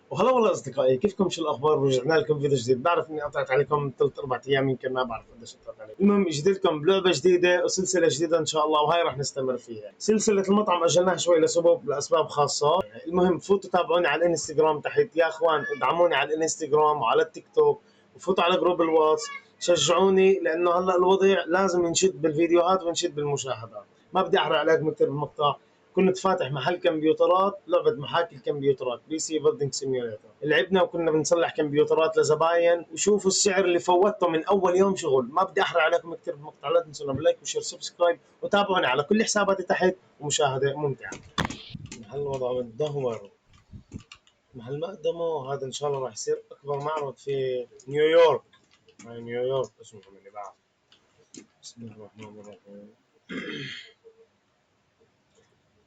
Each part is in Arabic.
وهلا والله اصدقائي، كيفكم؟ شو الاخبار؟ رجعنا لكم فيديو جديد. بعرف اني قطعت عليكم 3 4 ايام، يمكن ما بعرف قديش قطعت عليكم. المهم جديد لكم بلعبه جديده وسلسله جديده ان شاء الله، وهاي راح نستمر فيها. سلسله المطعم اجلناها شوي لاسباب خاصه. المهم فوتوا تابعوني على الانستغرام تحت يا اخوان، ادعموني على الانستغرام وعلى التيك توك، وفوتوا على جروب الواتس، شجعوني لانه هلا الوضع لازم نشد بالفيديوهات ونشد بالمشاهدات. ما بدي احرق عليكم كثير بالمقطع. كنت فاتح محل كمبيوترات، لعبة محاكي الكمبيوترات، بي سي بيلدينج سيميوليتر. لعبنا وكنا بنصلح كمبيوترات لزباين، وشوفوا السعر اللي فوتته من اول يوم شغل. ما بدي احرق عليكم كثير بالمقطع، لا تنسوا لايك وشير سبسكرايب، وتابعوني على كل حساباتي تحت، ومشاهدة ممتعة. محل وضعه متدهور، محل مقدمه هذا ان شاء الله راح يصير اكبر معرض في نيويورك. هاي نيويورك اسمه من اللي بعرف. بسم الله الرحمن الرحيم.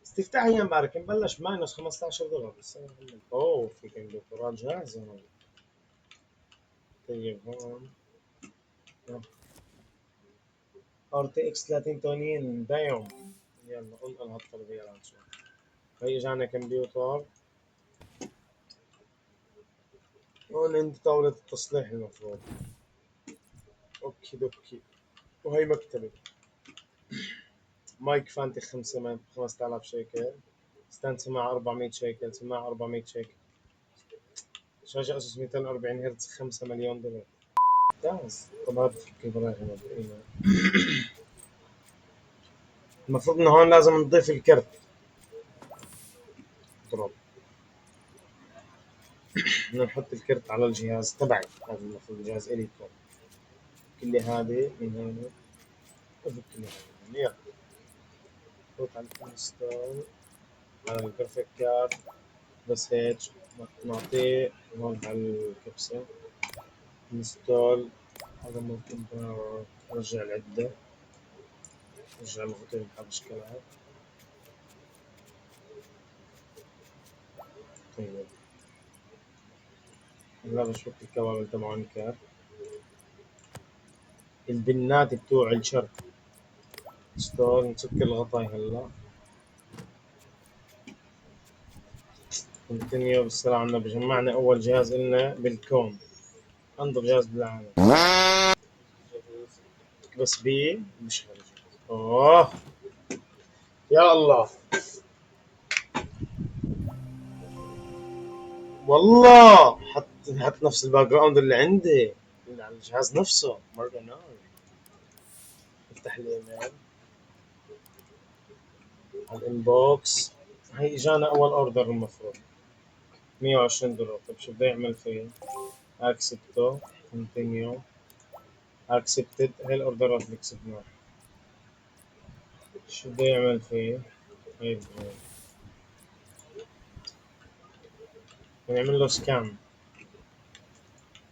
استفتاح ايام امبارح مبلش ماينس $15 بس. اوه في كمبيوترات جاهزة. طيب هون ار تي اكس 3080 دايم. يلا انقل هالطلبية لنشوف. هي اجانا كمبيوتر. هون عندي طاولة التصليح المفروض. اوكي دوكي. وهي مكتبة. مايك فانتي 5000 شيكل. ستاند سماعة 400 شيكل، سماعة 400 شيكل. شاشة اسوس 240 هرتز $5 مليون. ممتاز. طب هذا فك البراغي مبدئيا. المفروض انه هون لازم نضيف الكرت. اضرب. بدنا نحط الكرت على الجهاز تبعي، هذا المفروض الجهاز الي يكون. كل هذه من هون وفك كل هذه من هون. يلا فوت على الانستول على الجرافيك كارد. بس هيك نعطيه هون على الكبسة انستول. هذا ممكن نرجع العدة، نرجع الغطاء بهذا الشكل. طيب هلا بشوف الكوابل تبعون الكارت، البنات بتوع الشرط. ستور نسكر الغطاء هلا. كونتينيو بالصلاة على النبي. جمعنا أول جهاز إلنا بالكون، أنظف جهاز بالعالم. بس بي مش خارج. أوه يا الله، والله حط نفس الباك جراوند اللي عندي اللي على الجهاز نفسه مرة نار. افتح الايميل على الانبوكس. هي اجانا اول اوردر المفروض $120. طيب شو بده يعمل فيه؟ اكسبتو، كونتينيو، اكسبتد. هي الاوردرات اللي كسبناها. شو بده يعمل فيه؟ هي البريد. ونعمل له سكان.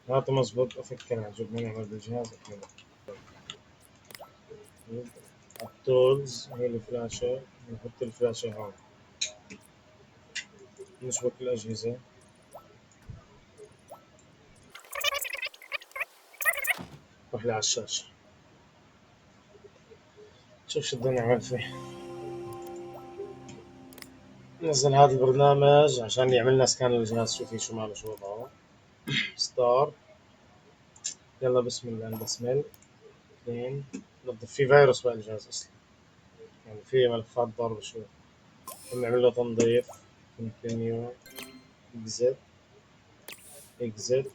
هاته مزبوط. افكر بدنا نعمل بالجهاز احنا. التولز هي الفلاشة. نحط الفلاشة هون. نشبك الأجهزة. روح لي على الشاشة. شوف شو بدنا نعمل فيه. نزل هذا البرنامج عشان يعمل لنا سكان للجهاز. شو فيه، شو ماله، شو وضعه. ستار. يلا بسم الله نبسمل. اثنين. نظف. في فيروس بالجهاز اصلا، يعني في ملفات ضاربة شوي. نعمل له تنظيف. كونتينيو، اكزت، اكزت،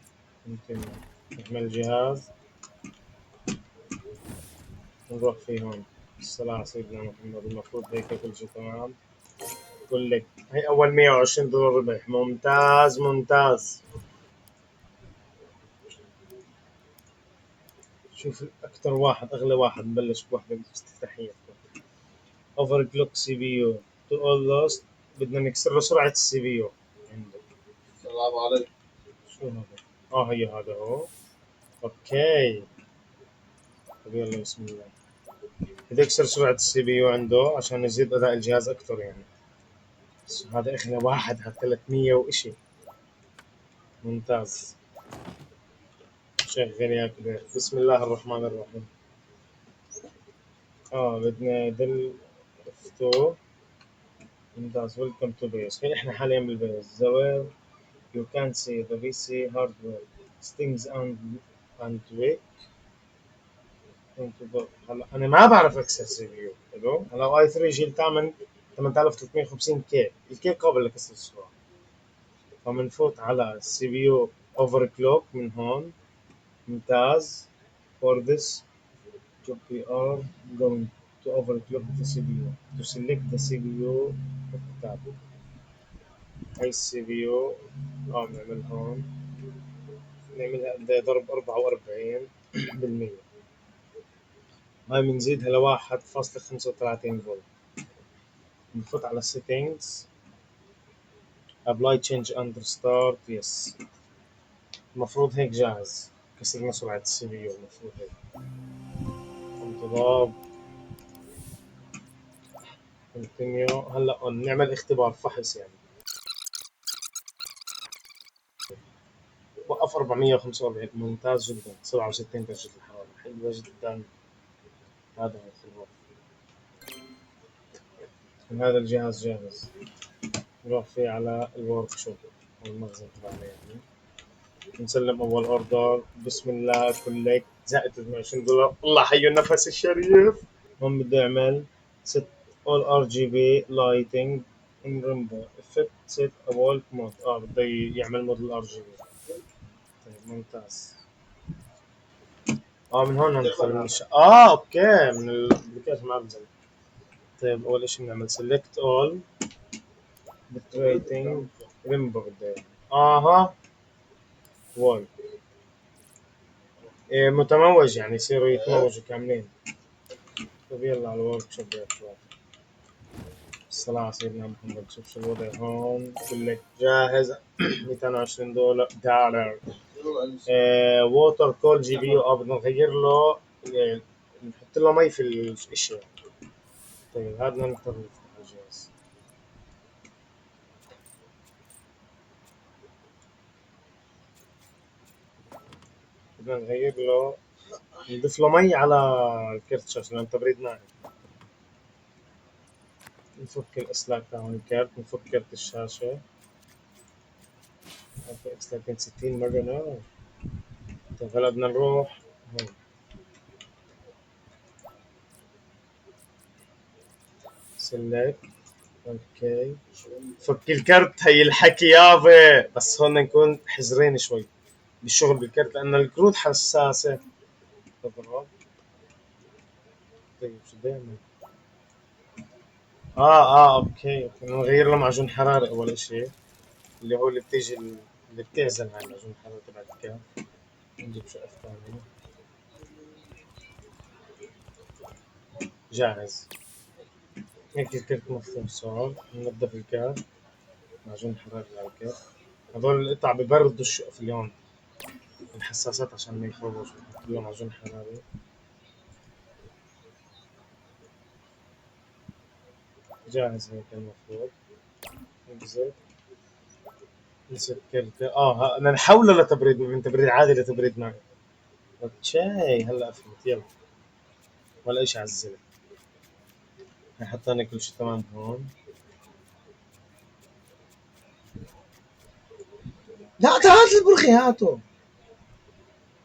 كونتينيو. نحمل الجهاز ونروح فيه هون. الصلاة على سيدنا محمد. المفروض هيك كل شيء تمام. بقول لك هي أول $120 ربح. ممتاز ممتاز. شوف أكثر واحد أغلى واحد نبلش بوحدة افتتاحية. أوفر كلوك سي بي يو تو أول لوست. بدنا نكسر له سرعة السي بي يو عندك. السلام عليكم. شو هذا؟ هي هذا هو. أوكي. طيب يلا بسم الله. بدي أكسر سرعة السي بي يو عنده عشان يزيد أداء الجهاز أكثر يعني. بس هذا أغلى واحد على 300 وإشي. ممتاز. شغل يا كبير. بسم الله الرحمن الرحيم. بدنا دل افتو. ممتاز. ويلكم تو بيس. هي احنا حاليا بالبيس. زوال You can see the PC hardware stings and weak into the. هلا انا ما بعرف اكسر سي بي يو حلو. هلا اي 3 جيل 8 8350 كي، الكي قابل لكسر السرعه. فبنفوت على السي بي يو اوفر كلوك من هون. ممتاز. for this we are going to overclock the CPU to select the CPU tab. هاي السي بي يو بنعمل هون، نعملها بدي ضرب 44%. هاي بنزيدها ل 1.35 فولت. بنفوت على settings apply change under start yes. المفروض هيك جاهز، كسرنا سرعة السي بي يو المفروض هيك. انتظار continue. هلا نعمل اختبار فحص يعني. وقف 445 ممتاز جدا. 67 درجة الحرارة حلوة جدا. هذا هو الخبر. هذا الجهاز جاهز، نروح فيه على الورك شوب أو المخزن تبعنا يعني. نسلم أول أوردر. بسم الله كولكت زائد $28. الله حي النفس الشريف. هون بدي أعمل set all RGB lighting in rainbow effect set a walk mode. بده يعمل مود ال RGB. طيب ممتاز. من هون ندخل من اوكي من الابلكيشن ما بنزل. طيب اول شيء بنعمل select all bit rating rainbow بدي وول. متموج يعني يصيروا يتموجوا كاملين. طيب يلا على الورك شوب يا شباب. الصلاة على سيدنا محمد. شوف شو الوضع هون. كلك جاهز. $220. ووتر كول جي بي يو بدنا نغير له، نحط له مي في الاشياء. طيب هذا بدنا نضطر نفتح الجهاز. بدنا نغير له، نضيف له مي على الكرت الشاشة لأن تبريد ناعم. نفك الأسلاك تاعون الكارت، نفك كرت الشاشة. هاي اكس 360 مرة نار. طيب هلا بدنا نروح هون. سلكت اوكي. فك الكرت. هي الحكي يابا، بس هون نكون حذرين شوي بالشغل بالكرت لأن الكروت حساسة. تضرب. طيب شو بدي أعمل؟ اوكي نغير له معجون حراري أول إشي، اللي هو اللي بتيجي اللي بتعزل هاي معجون الحرارة تبع الكرت. نجيب شقف ثانية. جاهز. هيك الكرت مفتوح صار. ننظف الكرت، معجون حراري على الكرت. هذول القطع ببردوا الشقف اليوم، الحساسات عشان ما يخربوش. بحط له معجون حراري. جاهز هيك المفروض. ننزل نسيب كرتة. بدنا نحوله لتبريد من تبريد عادي لتبريد معي. اوكي هلا فهمت. يلا ولا اشي عزلت. حطينا كل شي تمام هون. لا تعال البرخي هاتو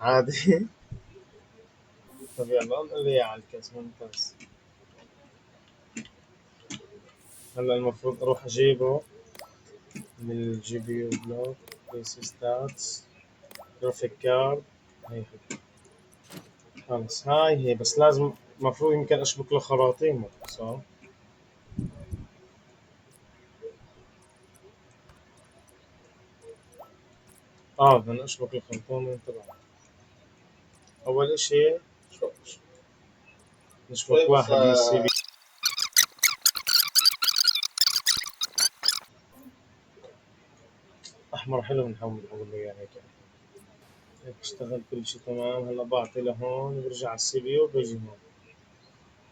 عادي. طب يلا نقول لي على الكاس. ممتاز. هلا المفروض اروح اجيبه من الجي بي يو بلوك بي سي ستاتس جرافيك كارد. هي خلص هاي هي، بس لازم المفروض يمكن اشبك له خراطيم صح؟ بدنا اشبك له خرطوم تبعه. اول اشي نشبك واحد من السي بي. احمر حلو بنحول بقول له اياه هيك. هيك اشتغل كل شي تمام. هلا بعطي لهون برجع على السي بي يو بيجي هون.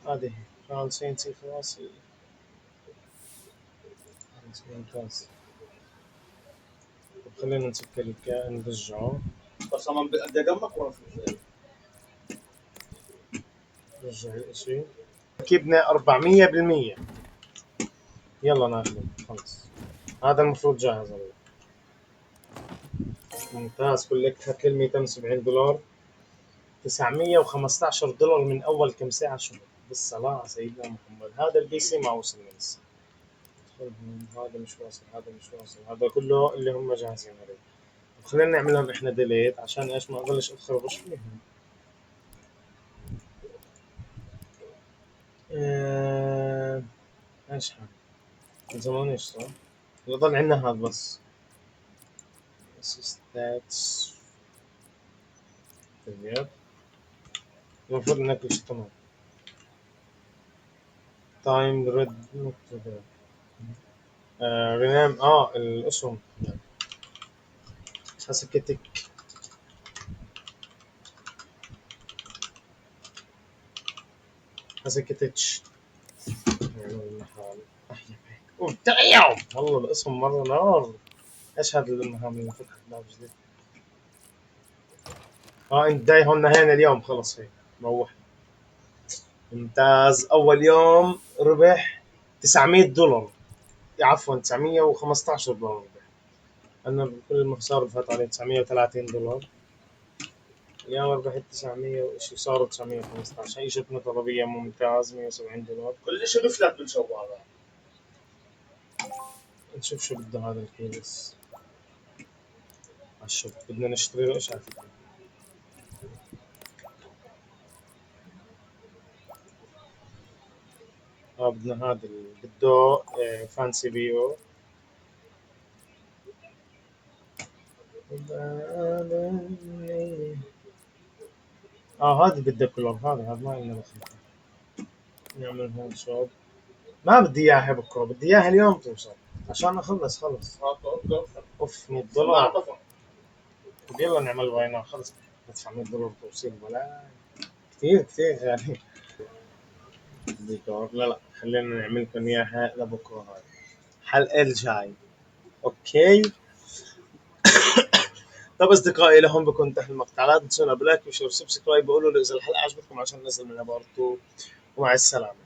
هذه هي خالصين سي خلاص. ممتاز. طب خلينا نسكر الكائن نرجعه. بس انا بدي اجمعك ولا نرجع الاشي. ركبنا 400%. يلا ناخذه خلص. هذا المفروض جاهز والله. ممتاز. كلك هات لي $270، $915 من اول كم ساعه شغل. بالصلاه على سيدنا محمد. هذا البي سي ما وصلني لسه. هذا مش واصل، هذا مش واصل، هذا كله اللي هم جاهزين عليه. خلينا نعملهم احنا ديليت عشان ايش ما اضلش اتخربش فيهم. ايش حال من زمان ايش صار؟ يضل عندنا هذا بس stats. طيب المفروض انك كل شيء تمام. تايم ريد رينام الاسهم حسكتك. حسكتش يعني المحل. دايم والله الاسهم مرة نار. ايش هذا المهام اللي فتحت باب جديد؟ انت جاي هون نهينا اليوم خلص هيك روح. ممتاز. اول يوم ربح $900. عفوا $915 ربح. انا بكل المخسار فات عليه $930. اليوم ربحت 900 وشي، صاروا 915. هي شفنا طلبية ممتاز $170. كل شيء بفلت بالجوال. نشوف شو بده هذا الكيس. عالشوف بدنا نشتري له ايش على فكرة. بدنا هذا بده فانسي بيو. هذا بدها كلر. هذا ما لنا دخل. نعمل هون شوب. ما بدي اياها بكره، بدي اياها اليوم توصل عشان اخلص خلص. اوف $100. طب يلا نعمل باينات خلص. ندفع $100 توصيل ولا كثير كثير يعني. ديكور لا خلينا نعمل لكم اياها لبكره. هاي الحلقه الجاي. اوكي. طب اصدقائي لهم بكون تحت المقطع لا تنسونا بلايك وشير وسبسكرايب. بقولوا لي اذا الحلقه عجبتكم عشان ننزل منها بارت 2. ومع السلامه.